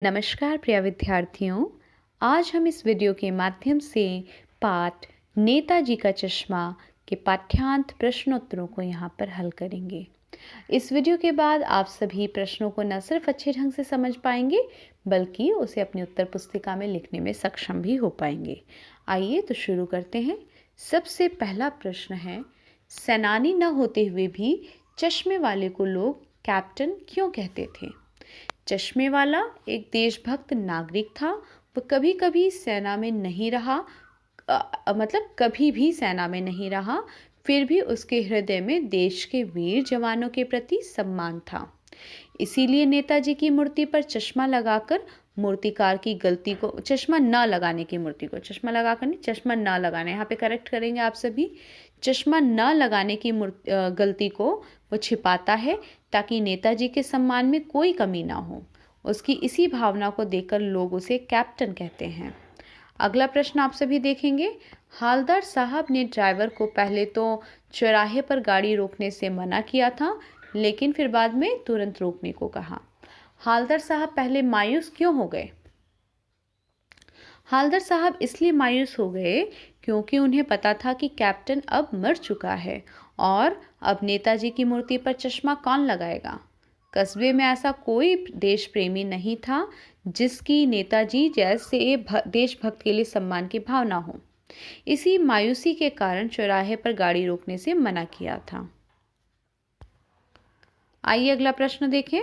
नमस्कार प्रिय विद्यार्थियों। आज हम इस वीडियो के माध्यम से पाठ नेताजी का चश्मा के पाठ्यांत प्रश्नोत्तरों को यहाँ पर हल करेंगे। इस वीडियो के बाद आप सभी प्रश्नों को न सिर्फ अच्छे ढंग से समझ पाएंगे बल्कि उसे अपनी उत्तर पुस्तिका में लिखने में सक्षम भी हो पाएंगे। आइए तो शुरू करते हैं। सबसे पहला प्रश्न है, सेनानी न होते हुए भी चश्मे वाले को लोग कैप्टन क्यों कहते थे? चश्मे वाला एक देशभक्त नागरिक था। वो कभी कभी सेना में नहीं रहा, कभी भी सेना में नहीं रहा, फिर भी उसके हृदय में देश के वीर जवानों के प्रति सम्मान था। इसीलिए नेताजी की मूर्ति पर चश्मा लगाकर मूर्तिकार की गलती को, चश्मा न लगाने की मूर्ति को, चश्मा लगाकर नहीं, चश्मा न लगाने, यहाँ पे करेक्ट करेंगे आप सभी। चश्मा न लगाने की गलती को वो छिपाता है ताकि नेताजी के सम्मान में कोई कमी ना हो। उसकी इसी भावना को देखकर लोग उसे कैप्टन कहते हैं। अगला प्रश्न आप सभी देखेंगे। हालदार साहब ने ड्राइवर को पहले तो चौराहे पर गाड़ी रोकने से मना किया था, लेकिन फिर बाद में तुरंत रोकने को कहा। हालदार साहब पहले मायूस क्यों हो गए? हालदार साहब इसलिए मायूस हो गए क्योंकि उन्हें पता था कि कैप्टन अब मर चुका है और अब नेताजी की मूर्ति पर चश्मा कौन लगाएगा। कस्बे में ऐसा कोई देश प्रेमी नहीं था जिसकी नेताजी जैसे देशभक्त के लिए सम्मान की भावना हो। इसी मायूसी के कारण चौराहे पर गाड़ी रोकने से मना किया था। आइए अगला प्रश्न देखें।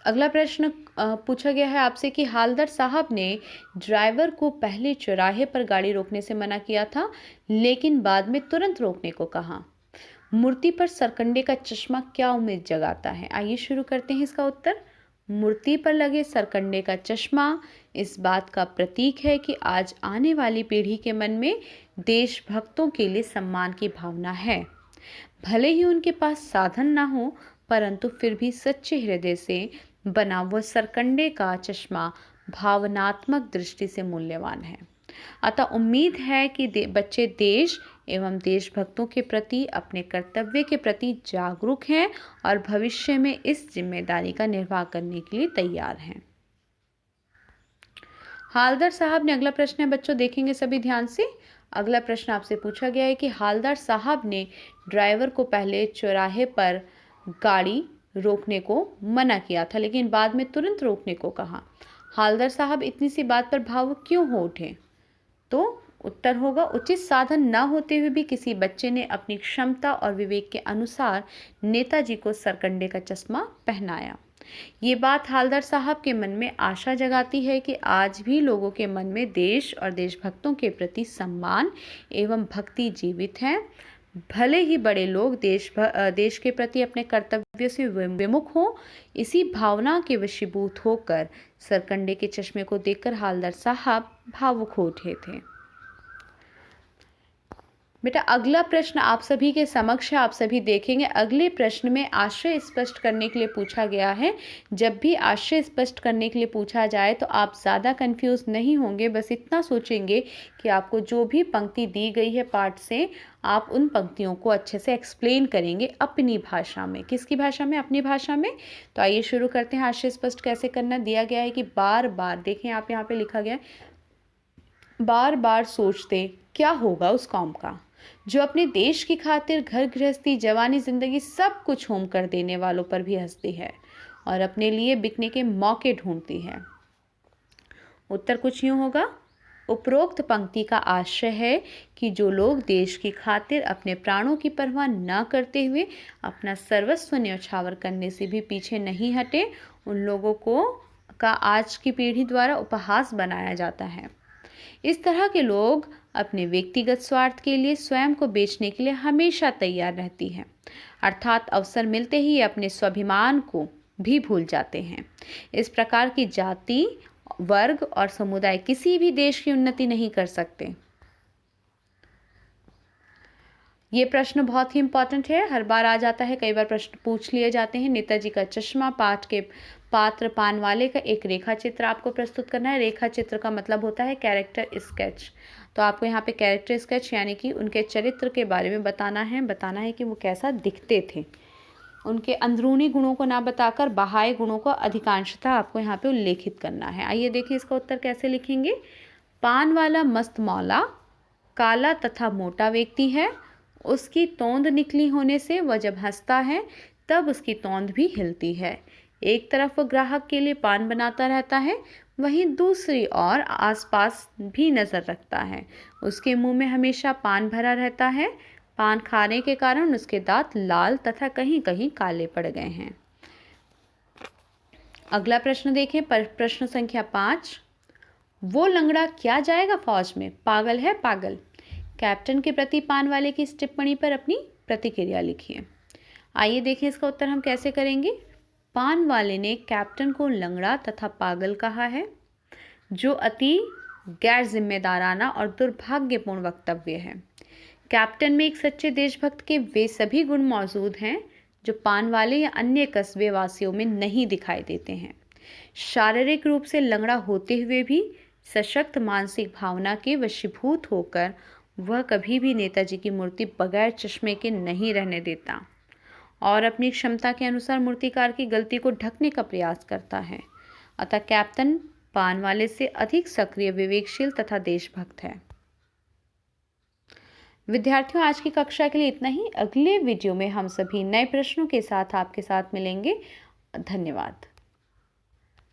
अगला प्रश्न पूछा गया है आपसे कि हालदार साहब ने ड्राइवर को पहले चौराहे पर गाड़ी रोकने से मना किया था, लेकिन बाद में तुरंत रोकने को कहा। मूर्ति पर सरकंडे का चश्मा क्या उम्मीद जगाता है? आइए शुरू करते हैं इसका उत्तर। मूर्ति पर लगे सरकंडे का चश्मा इस बात का प्रतीक है कि आज आने वाली पीढ़ी के मन में देशभक्तों के लिए सम्मान की भावना है। भले ही उनके पास साधन ना हो, परंतु फिर भी सच्चे हृदय से बना वह सरकंडे का चश्मा भावनात्मक दृष्टि से मूल्यवान है। अतः उम्मीद है कि बच्चे देश एवं देशभक्तों के प्रति, अपने कर्तव्य के प्रति जागरूक हैं और भविष्य में इस जिम्मेदारी का निर्वाह करने के लिए तैयार हैं। हालदार साहब ने, अगला प्रश्न है बच्चों, देखेंगे सभी ध्यान से। अगला प्रश्न आपसे पूछा गया है कि हालदार साहब ने ड्राइवर को पहले चौराहे पर गाड़ी रोकने को मना किया था, लेकिन बाद में तुरंत रोकने को कहा। हालदार साहब इतनी सी बात पर भावुक क्यों हो उठे? तो उत्तर होगा, उचित साधन न होते हुए भी किसी बच्चे ने अपनी क्षमता और विवेक के अनुसार नेताजी को सरकंडे का चश्मा पहनाया। ये बात हालदार साहब के मन में आशा जगाती है कि आज भी लोगों के मन में देश और देशभक्तों के प्रति सम्मान एवं भक्ति जीवित है। भले ही बड़े लोग देश के प्रति अपने कर्तव्य से विमुख हों, इसी भावना के वशीभूत होकर सरकंडे के चश्मे को देखकर हालदार साहब भावुक हो उठे थे। बेटा अगला प्रश्न आप सभी के समक्ष है, आप सभी देखेंगे। अगले प्रश्न में आशय स्पष्ट करने के लिए पूछा गया है। जब भी आशय स्पष्ट करने के लिए पूछा जाए तो आप ज़्यादा कंफ्यूज नहीं होंगे, बस इतना सोचेंगे कि आपको जो भी पंक्ति दी गई है पाठ से, आप उन पंक्तियों को अच्छे से एक्सप्लेन करेंगे अपनी भाषा में। किसकी भाषा में? अपनी भाषा में। तो आइए शुरू करते हैं। आशय स्पष्ट कैसे करना दिया गया है कि बार बार, देखें आप यहाँ पे लिखा गया है, बार बार सोचते क्या होगा उस कौम का जो अपने देश की खातिर घर गृहस्थी, जवानी, जिंदगी सब कुछ होम कर देने वालों पर भी हंसती है और अपने लिए बिकने के मौके ढूंढती है। उत्तर कुछ यूं होगा। उपरोक्त पंक्ति का आशय है कि जो लोग देश की खातिर अपने प्राणों की परवाह न करते हुए अपना सर्वस्व न्यौछावर करने से भी पीछे नहीं हटे, उन लोगों को का आज की पीढ़ी द्वारा उपहास बनाया जाता है। इस तरह के लोग अपने व्यक्तिगत स्वार्थ के लिए स्वयं को बेचने के लिए हमेशा तैयार रहती है, अर्थात अवसर मिलते ही अपने स्वाभिमान को भी भूल जाते हैं। इस प्रकार की जाति, वर्ग और समुदाय किसी भी देश की उन्नति नहीं कर सकते। ये प्रश्न बहुत ही इंपॉर्टेंट है, हर बार आ जाता है, कई बार प्रश्न पूछ लिए जाते हैं। नेताजी का चश्मा पाठ के पात्र पान वाले का एक रेखा चित्र आपको प्रस्तुत करना है। रेखा चित्र का मतलब होता है कैरेक्टर स्केच। तो आपको यहाँ पे कैरेक्टर स्केच यानी कि उनके चरित्र के बारे में बताना है कि वो कैसा दिखते थे। उनके अंदरूनी गुणों को ना बताकर बाह्य गुणों को अधिकांशतः आपको यहाँ पे उल्लेखित करना है। आइए देखिए इसका उत्तर कैसे लिखेंगे। पान वाला मस्त मौला काला तथा मोटा व्यक्ति है। उसकी तोंद निकली होने से वह जब हंसता है तब उसकी तोंद भी हिलती है। एक तरफ वह ग्राहक के लिए पान बनाता रहता है, वहीं दूसरी ओर आसपास भी नज़र रखता है। उसके मुंह में हमेशा पान भरा रहता है। पान खाने के कारण उसके दांत लाल तथा कहीं कहीं काले पड़ गए हैं। अगला प्रश्न देखें, प्रश्न संख्या 5। वो लंगड़ा क्या जाएगा फौज में, पागल है पागल। कैप्टन के प्रति पान वाले की इस टिप्पणी पर अपनी प्रतिक्रिया लिखिए। आइए देखें इसका उत्तर हम कैसे करेंगे। पान वाले ने कैप्टन को लंगड़ा तथा पागल कहा है, जो अति गैर जिम्मेदाराना और दुर्भाग्यपूर्ण वक्तव्य है। कैप्टन में एक सच्चे देशभक्त के वे सभी गुण मौजूद हैं जो पान वाले या अन्य कस्बे वासियों में नहीं दिखाई देते हैं। शारीरिक रूप से लंगड़ा होते हुए भी सशक्त मानसिक भावना के वशीभूत होकर वह कभी भी नेताजी की मूर्ति बगैर चश्मे के नहीं रहने देता और अपनी क्षमता के अनुसार मूर्तिकार की गलती को ढकने का प्रयास करता है। अतः कैप्टन पान वाले से अधिक सक्रिय, विवेकशील तथा देशभक्त है। विद्यार्थियों, आज की कक्षा के लिए इतना ही। अगले वीडियो में हम सभी नए प्रश्नों के साथ आपके साथ मिलेंगे। धन्यवाद।